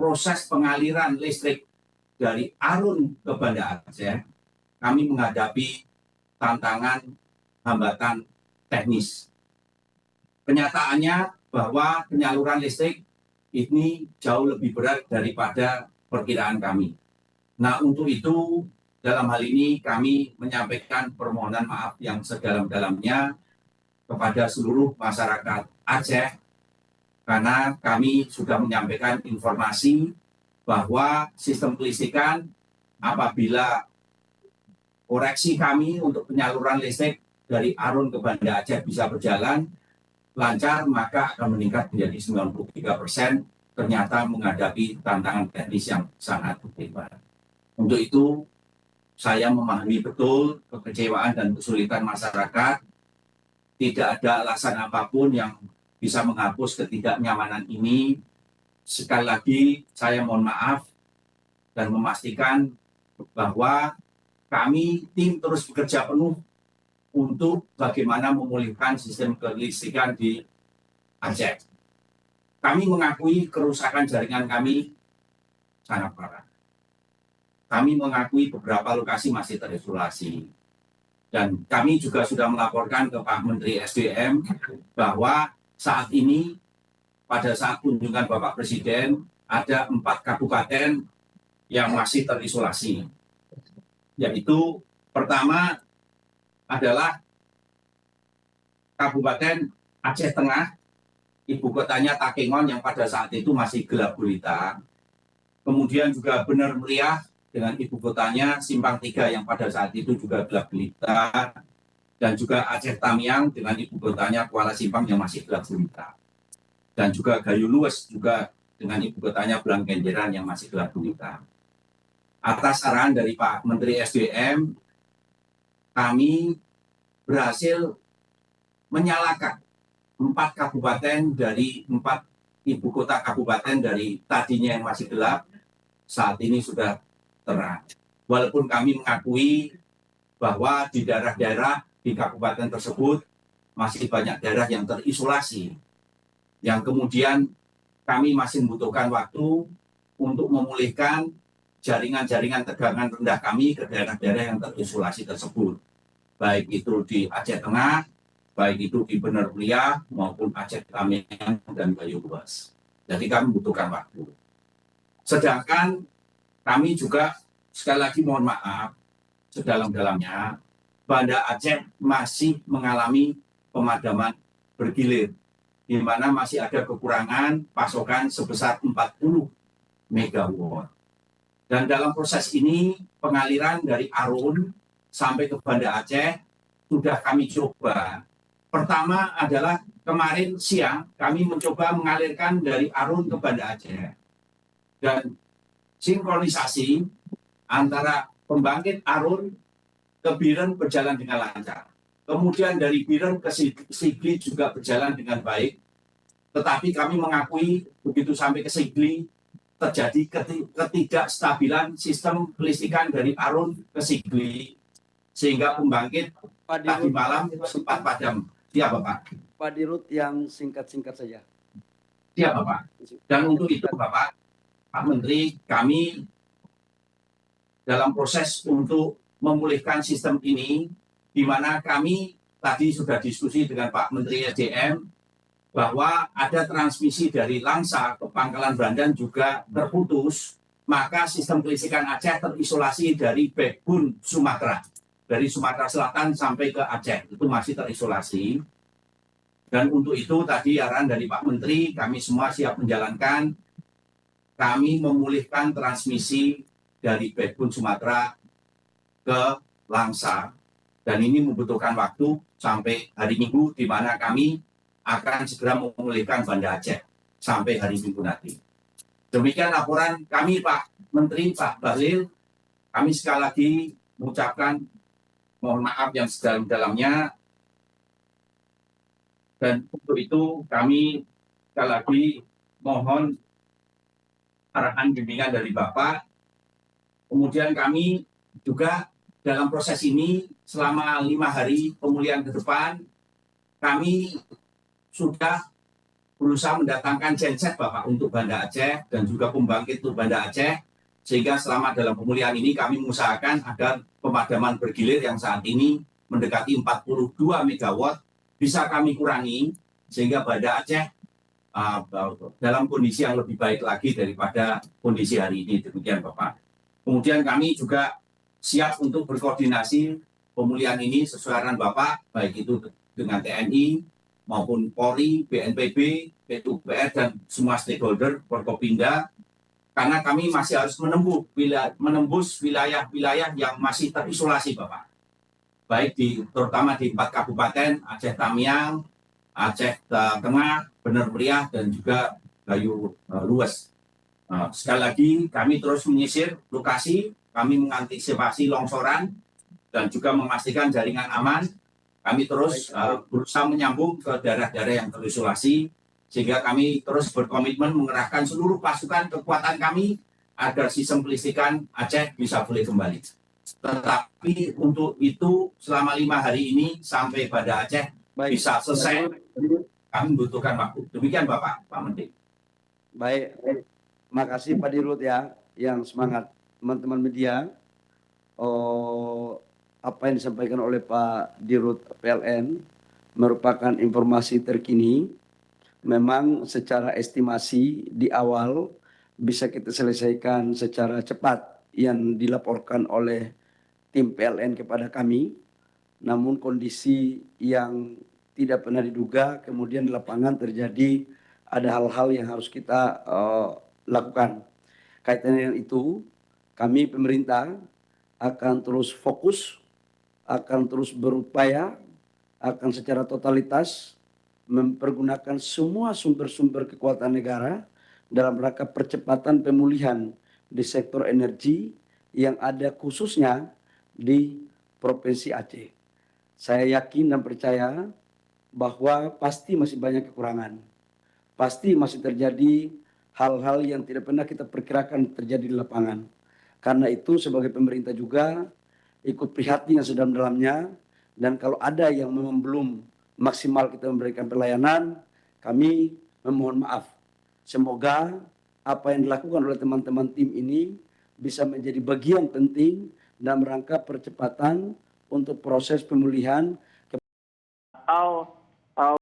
proses pengaliran listrik dari Arun ke Banda Aceh, kami menghadapi tantangan hambatan teknis. Kenyataannya bahwa penyaluran listrik ini jauh lebih berat daripada perkiraan kami. Nah, untuk itu dalam hal ini kami menyampaikan permohonan maaf yang sedalam-dalamnya kepada seluruh masyarakat Aceh karena kami sudah menyampaikan informasi bahwa sistem kelistrikan apabila koreksi kami untuk penyaluran listrik dari Arun ke Banda Aceh bisa berjalan lancar, maka akan meningkat menjadi 93%, ternyata menghadapi tantangan teknis yang sangat hebat. Untuk itu, saya memahami betul kekecewaan dan kesulitan masyarakat. Tidak ada alasan apapun yang bisa menghapus ketidaknyamanan ini. Sekali lagi, saya mohon maaf dan memastikan bahwa kami tim terus bekerja penuh untuk bagaimana memulihkan sistem kelistrikan di Aceh. Kami mengakui kerusakan jaringan kami sangat parah. Kami mengakui beberapa lokasi masih terisolasi. Dan kami juga sudah melaporkan ke Pak Menteri SDM bahwa saat ini pada saat kunjungan Bapak Presiden ada 4 kabupaten yang masih terisolasi. Yaitu pertama adalah Kabupaten Aceh Tengah, ibu kotanya Takengon yang pada saat itu masih gelap gulita. Kemudian juga Bener Meriah dengan ibu kotanya Simpang 3 yang pada saat itu juga gelap gulita. Dan juga Aceh Tamiang dengan ibu kotanya Kuala Simpang yang masih gelap gulita. Dan juga Gayo Luwes juga dengan ibu kotanya Blangkenjeran yang masih gelap gulita. Atas arahan dari Pak Menteri SDM, kami berhasil menyalakan 4 kabupaten dari 4 ibu kota kabupaten dari tadinya yang masih gelap, saat ini sudah terang. Walaupun kami mengakui bahwa di daerah-daerah di kabupaten tersebut masih banyak daerah yang terisolasi, yang kemudian kami masih membutuhkan waktu untuk memulihkan jaringan-jaringan tegangan rendah kami ke daerah-daerah yang terisolasi tersebut. Baik itu di Aceh Tengah, baik itu di Bener Meriah, maupun Aceh Tamiang dan Gayo Luwes. Jadi kami membutuhkan waktu. Sedangkan kami juga sekali lagi mohon maaf sedalam-dalamnya, Banda Aceh masih mengalami pemadaman bergilir, di mana masih ada kekurangan pasokan sebesar 40 megawatt. Dan dalam proses ini, pengaliran dari Arun sampai ke Banda Aceh sudah kami coba. Pertama adalah kemarin siang kami mencoba mengalirkan dari Arun ke Banda Aceh. Dan sinkronisasi antara pembangkit Arun ke Biren berjalan dengan lancar. Kemudian dari Biren ke Sigli juga berjalan dengan baik. Tetapi kami mengakui begitu sampai ke Sigli, terjadi ketidakstabilan sistem kelistrikan dari Arun ke Sigli, sehingga pembangkit tadi malam sempat padam. Siap, Bapak? Pak Dirut yang singkat-singkat saja. Siap, Bapak. Dan untuk itu, Bapak, Pak Menteri, kami dalam proses untuk memulihkan sistem ini, di mana kami tadi sudah diskusi dengan Pak Menteri SDM, bahwa ada transmisi dari Langsa ke Pangkalan Brandan juga terputus, maka sistem kelistrikan Aceh terisolasi dari backbone Sumatera. Dari Sumatera Selatan sampai ke Aceh, itu masih terisolasi. Dan untuk itu tadi arahan dari Pak Menteri, kami semua siap menjalankan. Kami memulihkan transmisi dari backbone Sumatera ke Langsa. Dan ini membutuhkan waktu sampai hari Minggu, di mana kami akan segera memulihkan Banda Aceh sampai hari Minggu nanti. Demikian laporan kami, Pak Menteri, Pak Bahlil. Kami sekali lagi mengucapkan mohon maaf yang sedalam-dalamnya. Dan untuk itu kami sekali lagi mohon arahan bimbingan dari Bapak. Kemudian kami juga dalam proses ini selama 5 hari pemulihan ke depan, kami sudah berusaha mendatangkan genset Bapak untuk Banda Aceh dan juga pembangkit untuk Banda Aceh, sehingga selama dalam pemulihan ini kami mengusahakan agar pemadaman bergilir yang saat ini mendekati 42 megawatt bisa kami kurangi sehingga Banda Aceh dalam kondisi yang lebih baik lagi daripada kondisi hari ini. Demikian Bapak. Kemudian kami juga siap untuk berkoordinasi pemulihan ini sesuai arahan Bapak, baik itu dengan TNI maupun Polri, BNPB, PUPR, dan semua stakeholder Forkopimda, karena kami masih harus menembus wilayah-wilayah yang masih terisolasi Bapak. Baik terutama di 4 kabupaten, Aceh Tamiang, Aceh Tengah, Bener Meriah, dan juga Gayo Lues. Sekali lagi kami terus menyisir lokasi, kami mengantisipasi longsoran, dan juga memastikan jaringan aman. Kami terus berusaha menyambung ke daerah-daerah yang terisolasi, sehingga kami terus berkomitmen mengerahkan seluruh pasukan kekuatan kami agar sistem kelistrikan Aceh bisa pulih kembali. Tetapi untuk itu selama 5 hari ini sampai Banda Aceh bisa selesai, kami membutuhkan waktu. Demikian Bapak, Pak Menteri. Baik, terima kasih Pak Dirut ya, yang semangat. Teman-teman media, apa yang disampaikan oleh Pak Dirut PLN merupakan informasi terkini. Memang secara estimasi di awal bisa kita selesaikan secara cepat yang dilaporkan oleh tim PLN kepada kami. Namun kondisi yang tidak pernah diduga, kemudian di lapangan terjadi ada hal-hal yang harus kita lakukan. Kaitan dengan itu, kami pemerintah akan terus fokus, akan terus berupaya, akan secara totalitas mempergunakan semua sumber-sumber kekuatan negara dalam rangka percepatan pemulihan di sektor energi yang ada khususnya di Provinsi Aceh. Saya yakin dan percaya bahwa pasti masih banyak kekurangan. Pasti masih terjadi hal-hal yang tidak pernah kita perkirakan terjadi di lapangan. Karena itu sebagai pemerintah juga ikut prihatin yang sedalam-dalamnya, dan kalau ada yang memang belum maksimal kita memberikan pelayanan, kami memohon maaf. Semoga apa yang dilakukan oleh teman-teman tim ini bisa menjadi bagian penting dalam rangka percepatan untuk proses pemulihan